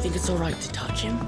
think it's all right to touch him?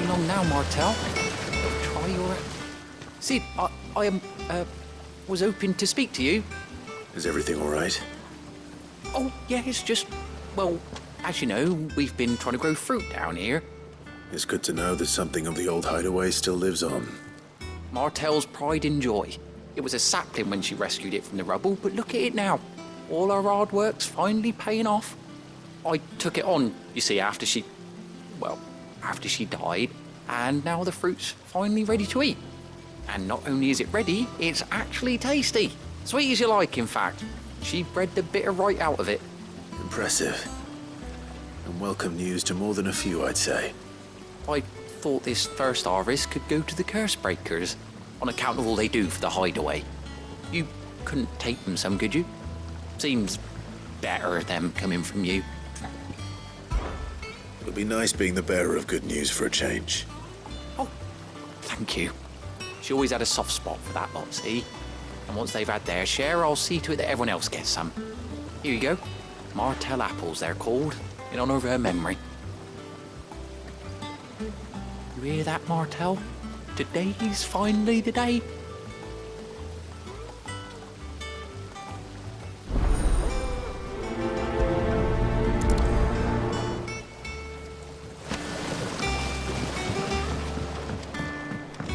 Long now, Martel. Try your... Sid, I was hoping to speak to you. Is everything all right? Oh, yeah, it's just... Well, as you know, we've been trying to grow fruit down here. It's good to know that something of the old hideaway still lives on. Martel's pride and joy. It was a sapling when she rescued it from the rubble, but look at it now. All our hard work's finally paying off. I took it on, you see, after she died, and now the fruit's finally ready to eat. And not only is it ready, it's actually tasty. Sweet as you like, in fact. She bred the bitter right out of it. Impressive. And welcome news to more than a few, I'd say. I thought this first harvest could go to the curse breakers, on account of all they do for the hideaway. You couldn't take them some, could you? Seems better them coming from you. It'll be nice being the bearer of good news for a change. Oh, thank you. She always had a soft spot for that lot, see? And once they've had their share, I'll see to it that everyone else gets some. Here you go. Martel apples, they're called, in honour of her memory. You hear that, Martel? Today's finally the day.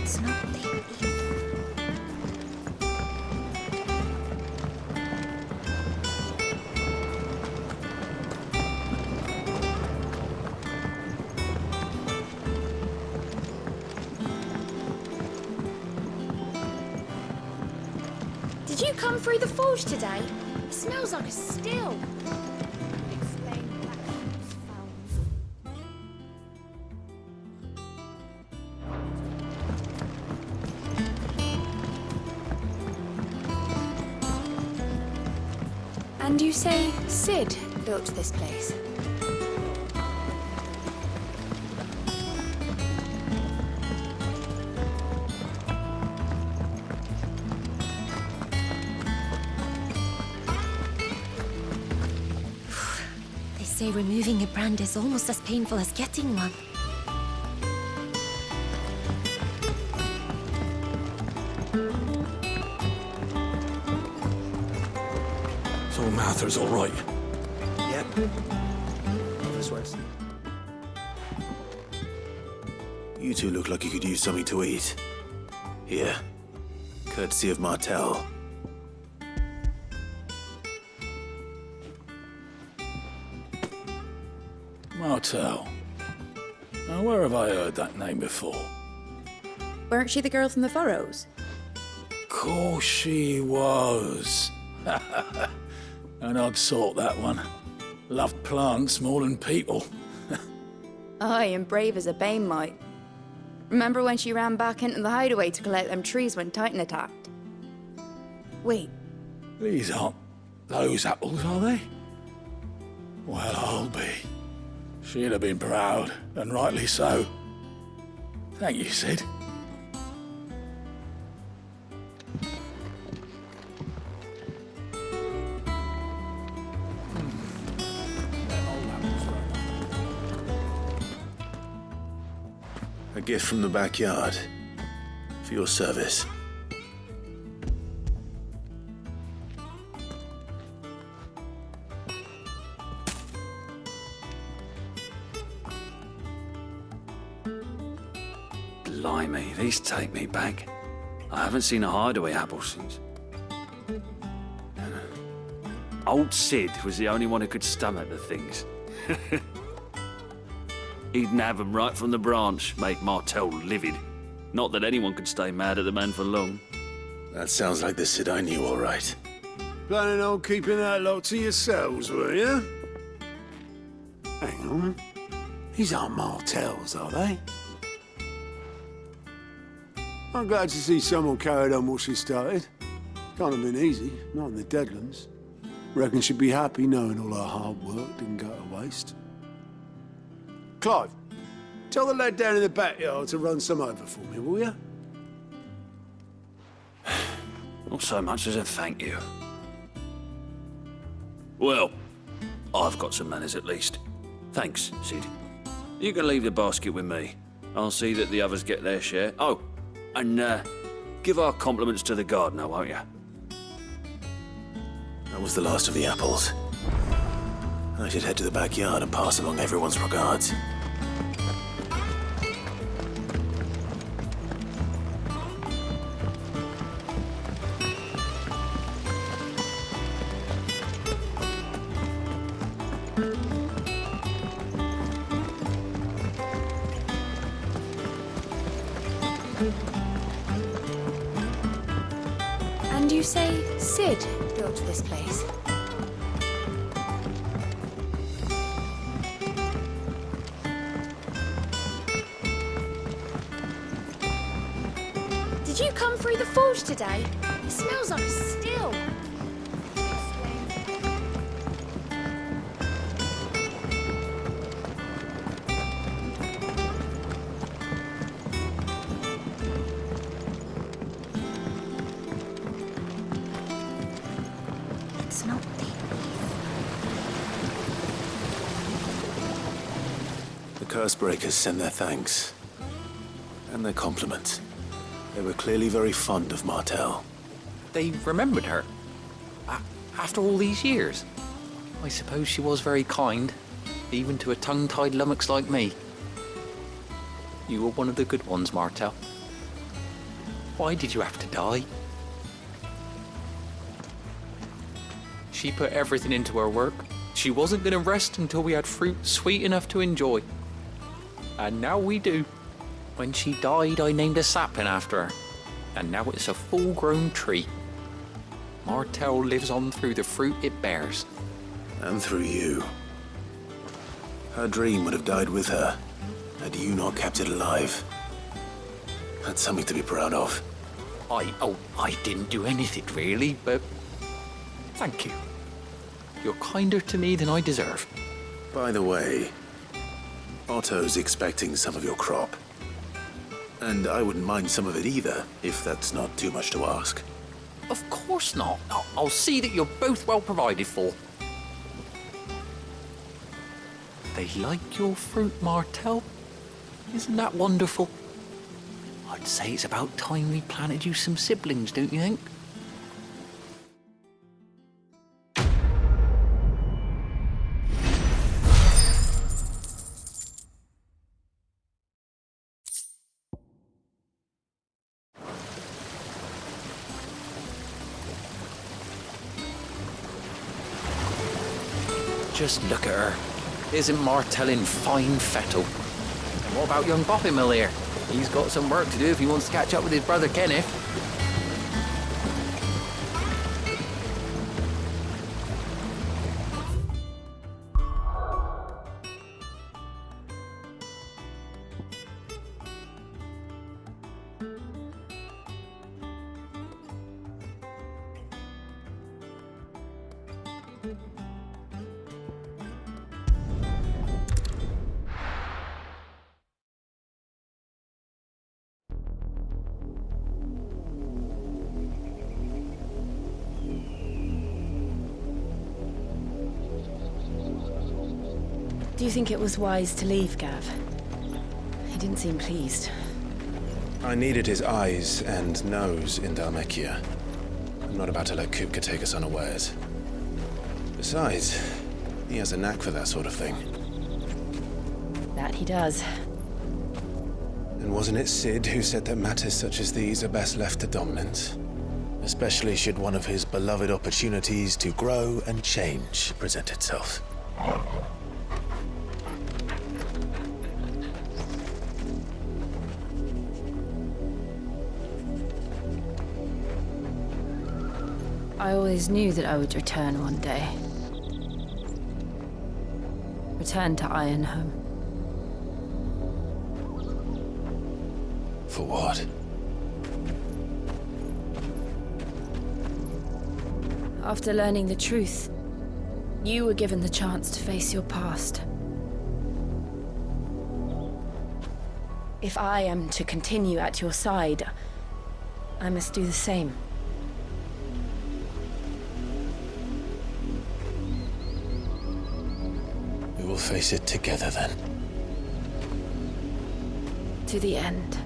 It's not there either. Did you come through the forge today? It smells like a still. Explain Black Sheep's found. And you say Sid built this place? They say removing a brand is almost as painful as getting one. So Mather's all right. Yep. This way. You two look like you could use something to eat. Here. Courtesy of Martel. Martel. Now, where have I heard that name before? Weren't she the girl from the furrows? Course she was. An odd sort, that one. Loved plants more than people. Aye, and brave as a bane might. Remember when she ran back into the hideaway to collect them trees when Titan attacked? Wait, These aren't those apples, are they? Well, I'll be. She'd have been proud, and rightly so. Thank you, Sid. A gift from the backyard. For your service. Blimey, these take me back. I haven't seen a hideaway apple since. Old Sid was the only one who could stomach the things. He'd nab 'em right from the branch, make Martel livid. Not that anyone could stay mad at the man for long. That sounds like the Sid I knew, all right. Planning on keeping that lot to yourselves, were you? Hang on. These aren't Martells, are they? I'm glad to see someone carried on what she started. Can't have been easy, not in the Deadlands. Reckon she'd be happy knowing all her hard work didn't go to waste. Clive, tell the lad down in the backyard to run some over for me, will you? Not so much as a thank you. Well, I've got some manners at least. Thanks, Sid. You can leave the basket with me. I'll see that the others get their share. Oh, and give our compliments to the gardener, won't you? That was the last of the apples. I should head to the backyard and pass along everyone's regards. And you say Sid built this place? Did you come through the forge today? It smells like a still. It's not The Cursebreakers send their thanks. And their compliments. They were clearly very fond of Martell. They remembered her. After all these years. I suppose she was very kind, even to a tongue-tied lummox like me. You were one of the good ones, Martell. Why did you have to die? She put everything into her work. She wasn't going to rest until we had fruit sweet enough to enjoy. And now we do. When she died, I named a sapling after her. And now it's a full-grown tree. Martell lives on through the fruit it bears. And through you. Her dream would have died with her, had you not kept it alive. That's something to be proud of. I didn't do anything really, but thank you. You're kinder to me than I deserve. By the way, Otto's expecting some of your crop. And I wouldn't mind some of it either, if that's not too much to ask. Of course not. I'll see that you're both well provided for. They like your fruit, Martell. Isn't that wonderful? I'd say it's about time we planted you some siblings, don't you think? Just look at her. Isn't Martell in fine fettle? And what about young Boppymill here? He's got some work to do if he wants to catch up with his brother Kenneth. Do you think it was wise to leave, Gav? He didn't seem pleased. I needed his eyes and nose in Dhalmekia. I'm not about to let Kupka take us unawares. Besides, he has a knack for that sort of thing. That he does. And wasn't it Sid who said that matters such as these are best left to dominance? Especially should one of his beloved opportunities to grow and change present itself. I always knew that I would return one day. return to Ironhome. For what? After learning the truth, you were given the chance to face your past. If I am to continue at your side, I must do the same. We will face it together then. To the end.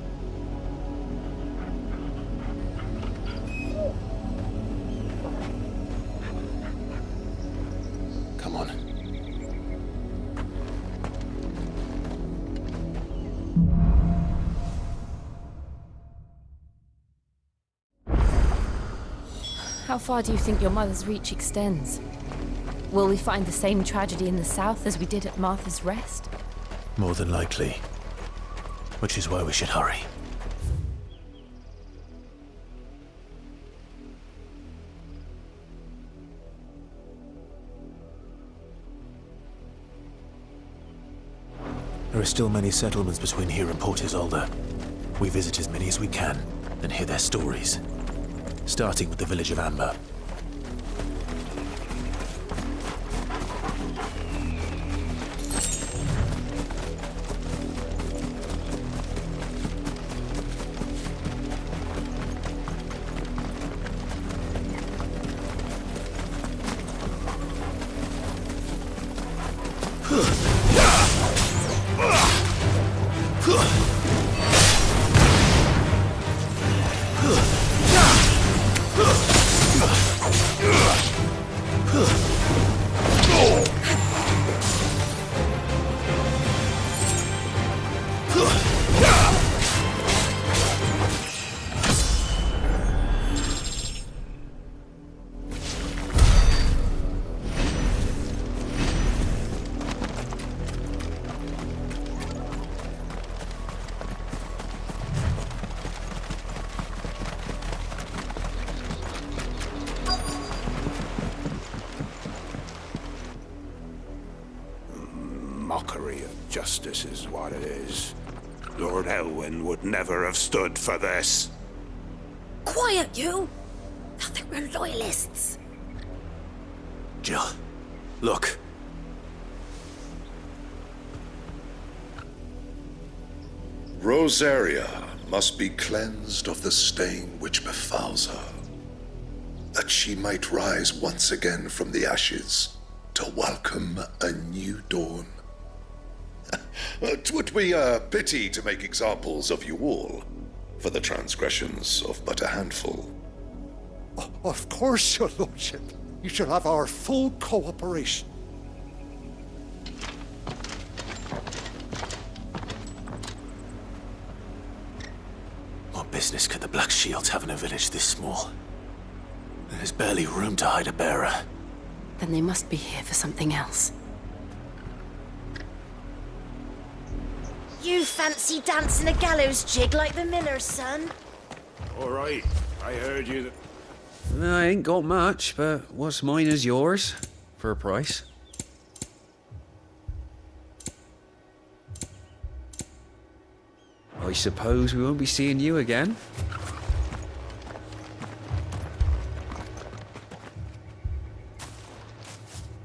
Come on. How far do you think your mother's reach extends? Will we find the same tragedy in the south as we did at Martha's Rest? More than likely. Which is why we should hurry. There are still many settlements between here and Port Isolde. We visit as many as we can, and hear their stories. Starting with the village of Amber. Mockery of justice is what it is. Lord Elwyn would never have stood for this. Quiet, you! Thought they were loyalists. Jill, look. Rosaria must be cleansed of the stain which befouls her, that she might rise once again from the ashes to welcome a new dawn. 'Twould be a pity to make examples of you all, for the transgressions of but a handful. Of course, your lordship. You shall have our full cooperation. What business could the Black Shields have in a village this small? There's barely room to hide a bearer. Then they must be here for something else. You fancy dancing a gallows jig like the miller's son? All right, I heard you. I ain't got much, but what's mine is yours, for a price. I suppose we won't be seeing you again.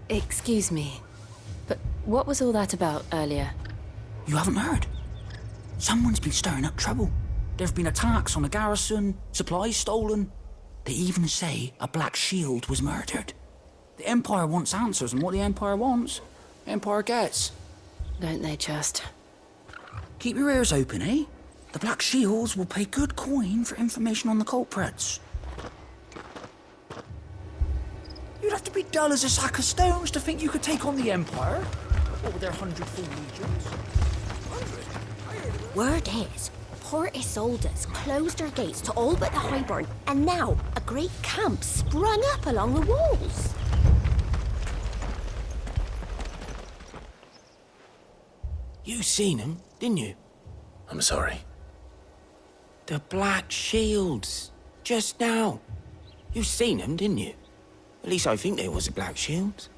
Excuse me, but what was all that about earlier? You haven't heard? Someone's been stirring up trouble. There've been attacks on the garrison, supplies stolen. They even say a Black Shield was murdered. The Empire wants answers, and what the Empire wants, the Empire gets. Don't they just? Keep your ears open, eh? The Black Shields will pay good coin for information on the culprits. You'd have to be dull as a sack of stones to think you could take on the Empire. What with their 100 full legions? Word is, Port Isolde's closed her gates to all but the Highborn, and now a great camp sprung up along the walls. You seen them, didn't you? I'm sorry. The Black Shields. Just now. You seen them, didn't you? At least I think there was a Black Shield.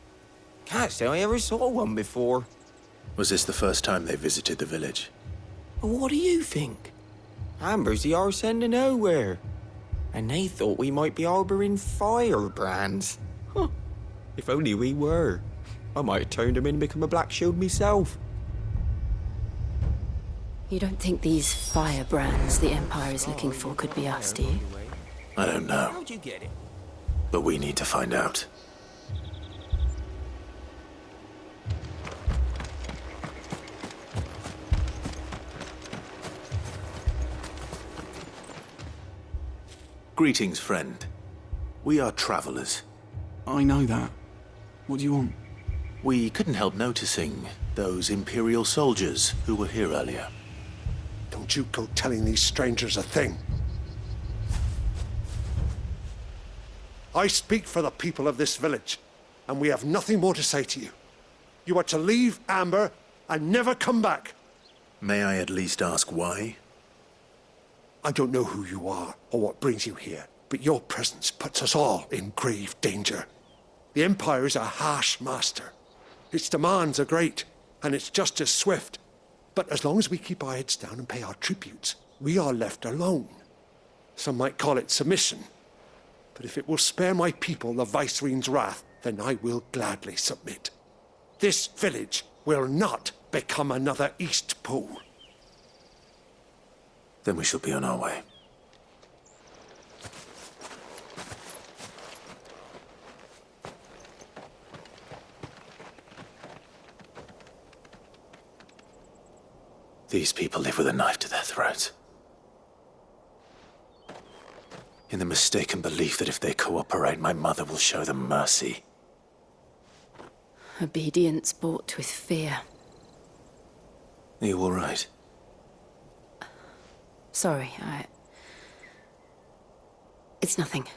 Can't say I ever saw one before. Was this the first time they visited the village? What do you think? Amber's the arse end of nowhere. And they thought we might be harbouring firebrands. Huh. If only we were. I might have turned them in and become a Black Shield myself. You don't think these firebrands the Empire is looking for could be us, do you? I don't know. How'd you get it? But we need to find out. Greetings, friend. We are travelers. I know that. What do you want? We couldn't help noticing those Imperial soldiers who were here earlier. Don't you go telling these strangers a thing. I speak for the people of this village, and we have nothing more to say to you. You are to leave Amber and never come back. May I at least ask why? I don't know who you are or what brings you here, but your presence puts us all in grave danger. The Empire is a harsh master. Its demands are great, and its justice swift. But as long as we keep our heads down and pay our tributes, we are left alone. Some might call it submission. But if it will spare my people the Viceroy's wrath, then I will gladly submit. This village will not become another East Pool. Then we shall be on our way. These people live with a knife to their throats. In the mistaken belief that if they cooperate, my mother will show them mercy. Obedience bought with fear. Are you all right? Sorry, It's nothing.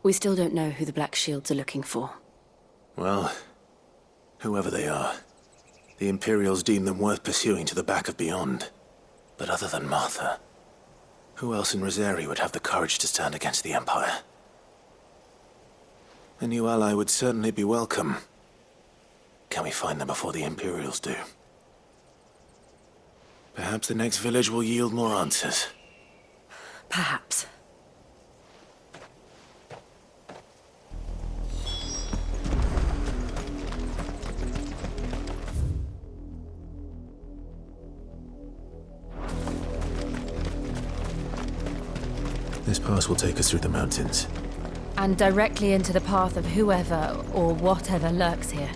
We still don't know who the Black Shields are looking for. Well, whoever they are, the Imperials deem them worth pursuing to the back of beyond. But other than Martha, who else in Rosari would have the courage to stand against the Empire? A new ally would certainly be welcome. Can we find them before the Imperials do? Perhaps the next village will yield more answers. Perhaps. This pass will take us through the mountains. And directly into the path of whoever or whatever lurks here.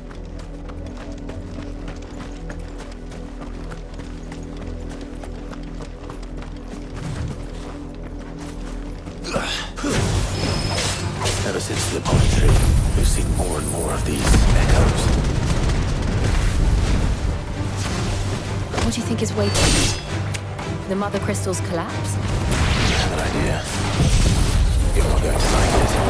Ever since the Parte tree, we've seen more and more of these echoes. What do you think is waiting? The Mother Crystal's collapse? I have an idea. You're not going to like it.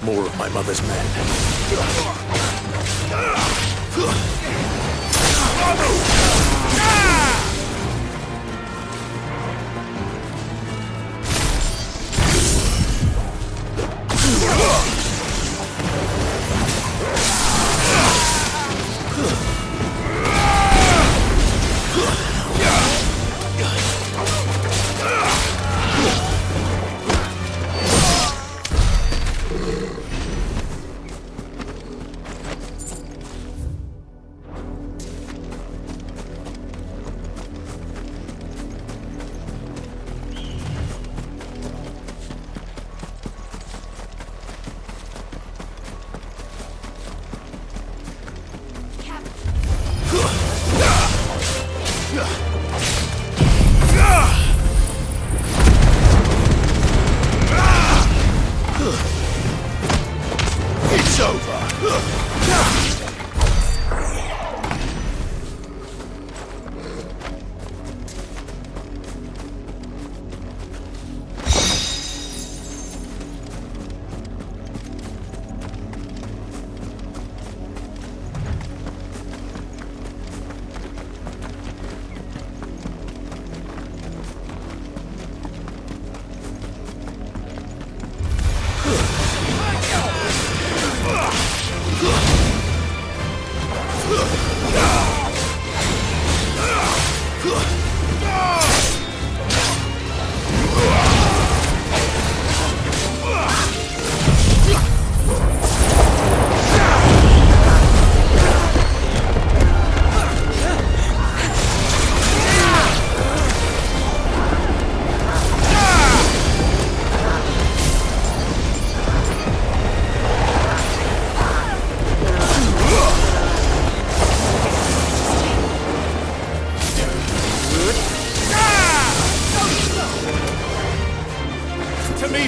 More of my mother's men.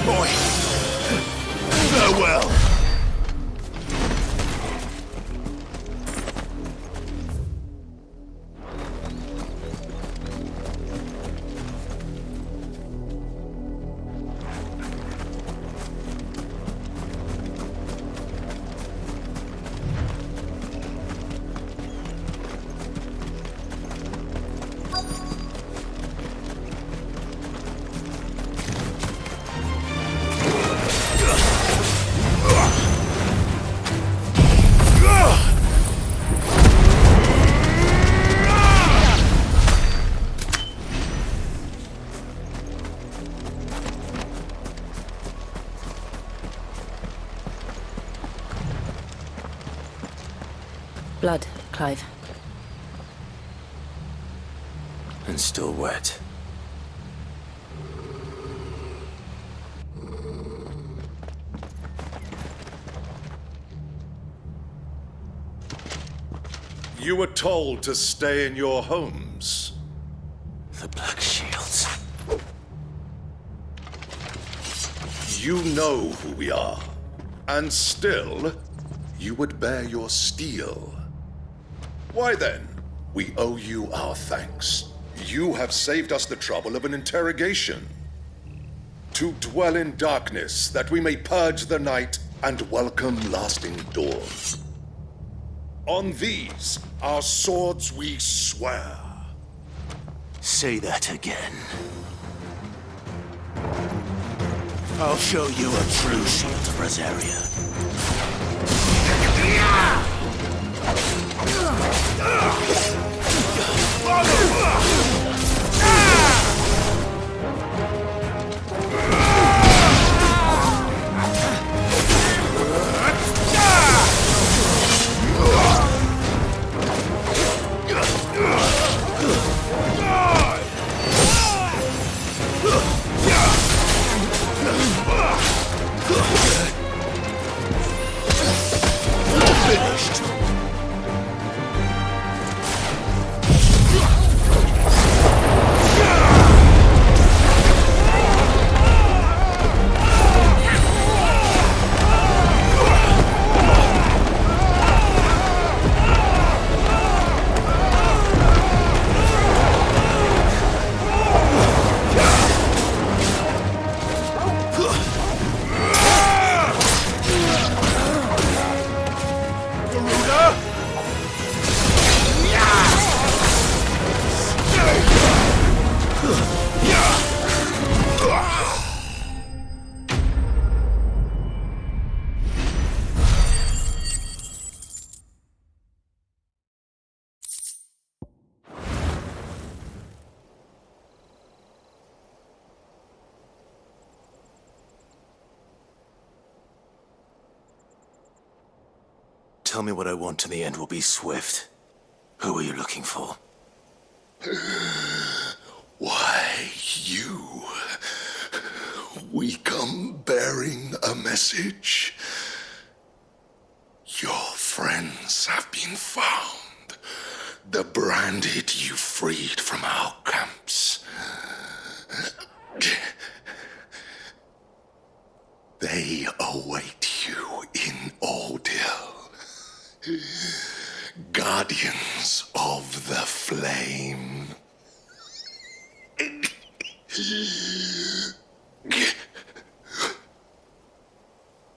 boy. Farewell. Blood, Clive. And still wet. You were told to stay in your homes. The Black Shields. You know who we are. And still, you would bear your steel. Why then, we owe you our thanks. You have saved us the trouble of an interrogation. To dwell in darkness, that we may purge the night and welcome lasting dawn. On these, our swords we swear. Say that again. I'll show you a true shield of Rosaria. Finished. Tell me what I want and the end will be swift. Who are you looking for? Why, you. We come bearing a message. Your friends have been found. The branded you freed from our camps. They await you in Ordeal. Guardians of the Flame.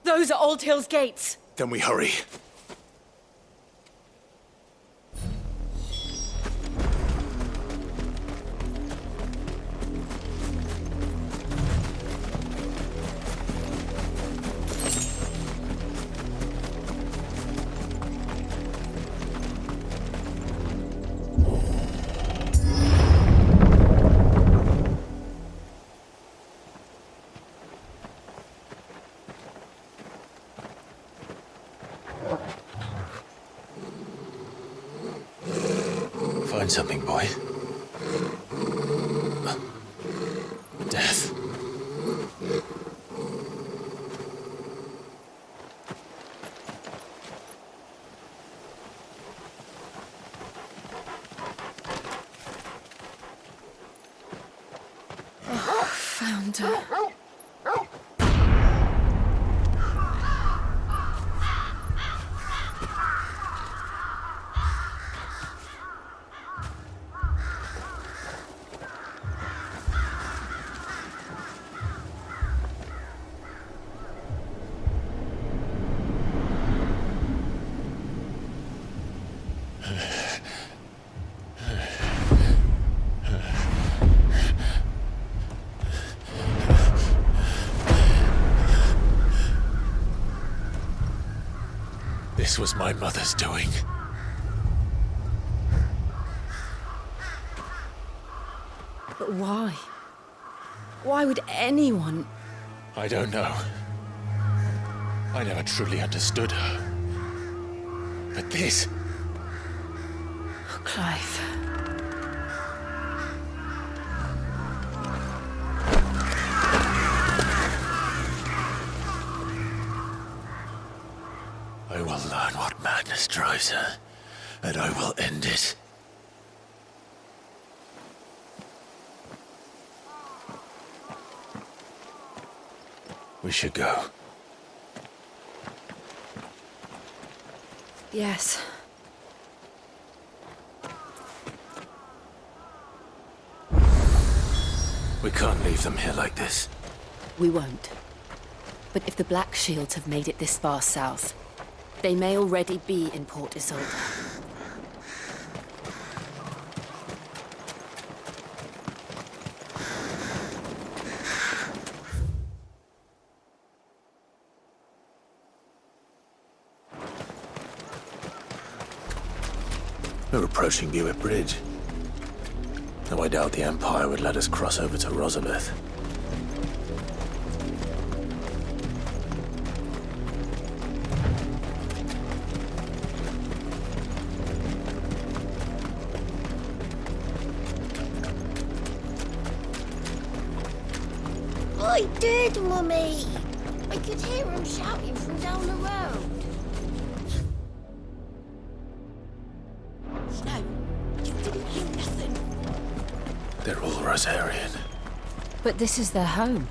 Those are Old Hill's gates. Then we hurry. Find something, boy. Death. Found her. This was my mother's doing. But why? Why would anyone... I don't know. I never truly understood her. But this... Oh, Clive. I will learn what madness drives her, and I will end it. We should go. Yes. We can't leave them here like this. We won't. But if the Black Shields have made it this far south, they may already be in Port Isolde. We're approaching Buick Bridge. Though I doubt the Empire would let us cross over to Rosabeth. I did, Mummy! I could hear him shouting from down the road. No, you didn't hear nothing. They're all Rosarian. But this is their home.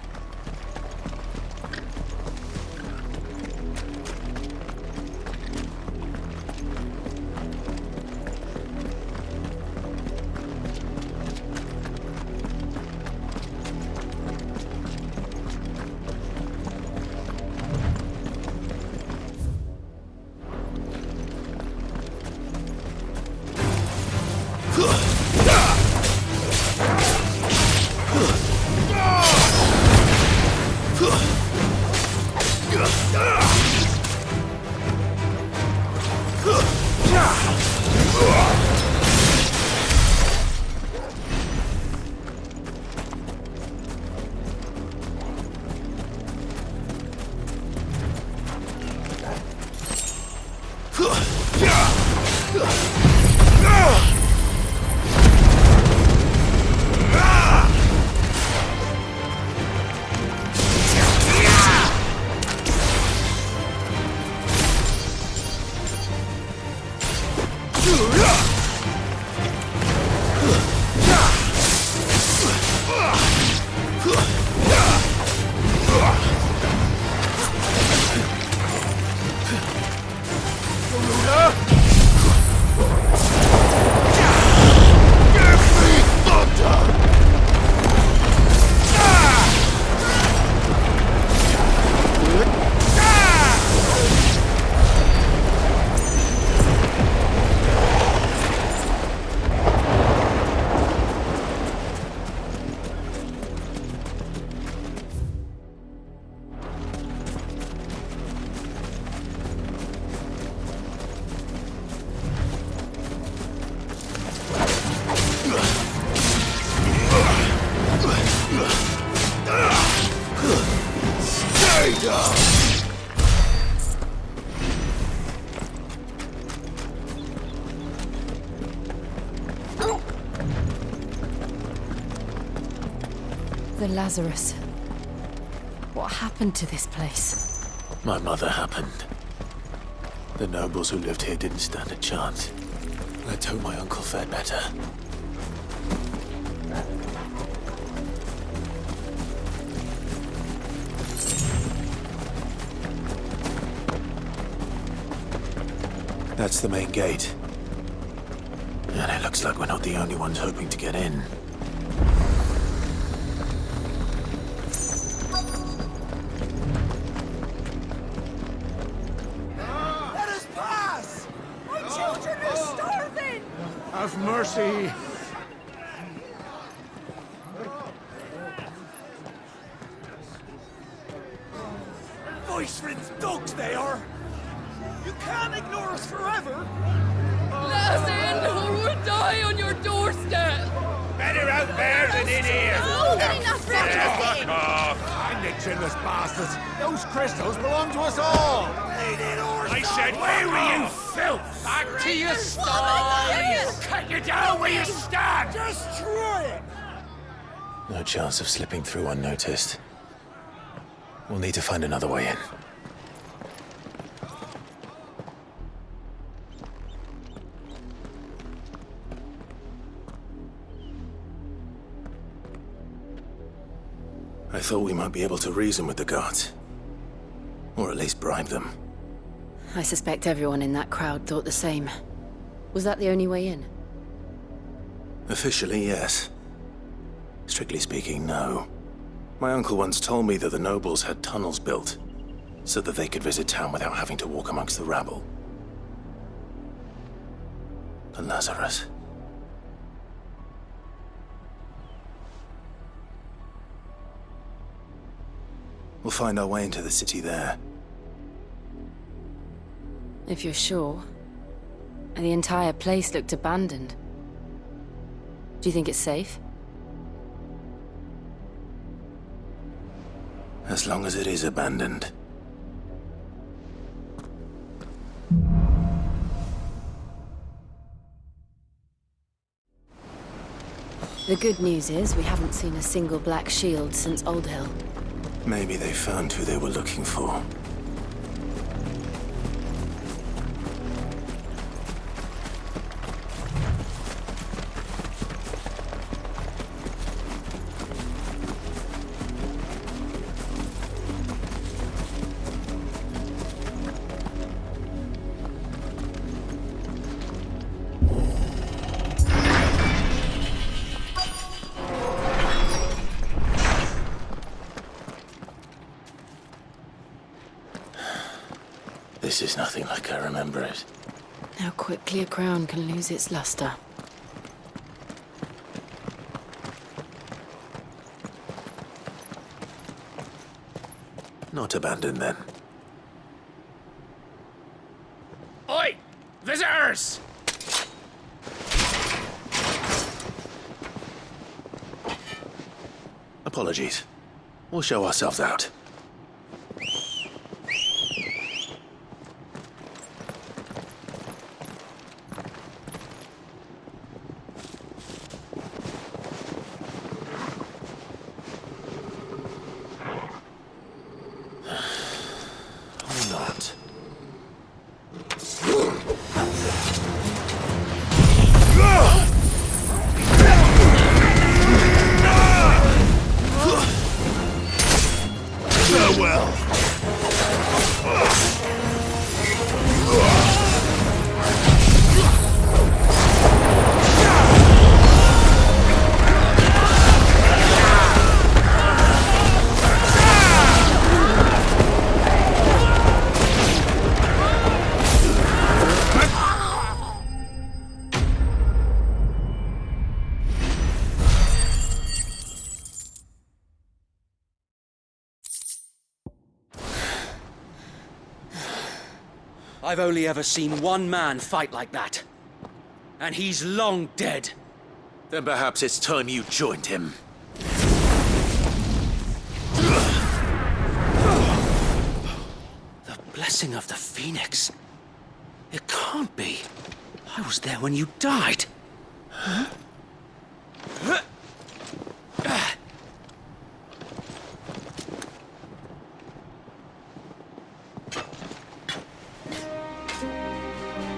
The Lazarus. What happened to this place? My mother happened. The nobles who lived here didn't stand a chance. Let's hope my uncle fared better. That's the main gate. And it looks like we're not the only ones hoping to get in. Let us pass! My children are starving! Have mercy! Voice-ridden dogs they are! You can't ignore us forever! Let us in, or we'll die on your doorstep! Better out there than in here! Fuck off! I'm the chinless bastards! Those crystals belong to us all! I said, where were you, filth? Back to your sties! Cut you down where you stand! Destroy it! No chance of slipping through unnoticed. We'll need to find another way in. I thought we might be able to reason with the guards. Or at least bribe them. I suspect everyone in that crowd thought the same. Was that the only way in? Officially, yes. Strictly speaking, no. My uncle once told me that the nobles had tunnels built, so that they could visit town without having to walk amongst the rabble. But Lazarus... We'll find our way into the city there. If you're sure. The entire place looked abandoned. Do you think it's safe? As long as it is abandoned. The good news is we haven't seen a single black shield since Old Hill. Maybe they found who they were looking for. This is nothing like I remember it. How quickly a crown can lose its luster. Not abandoned, then. Oi! Visitors! Apologies. We'll show ourselves out. I've only ever seen one man fight like that. And he's long dead. Then perhaps it's time you joined him. The blessing of the Phoenix. It can't be. I was there when you died. Huh?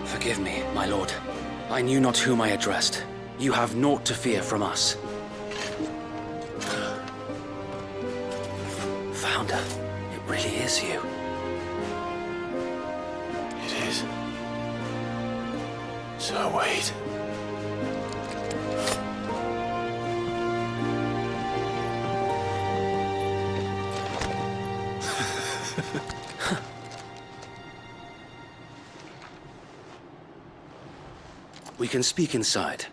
Forgive me, my lord. I knew not whom I addressed. You have naught to fear from us. Founder, it really is you. It is. So wait. We can speak inside.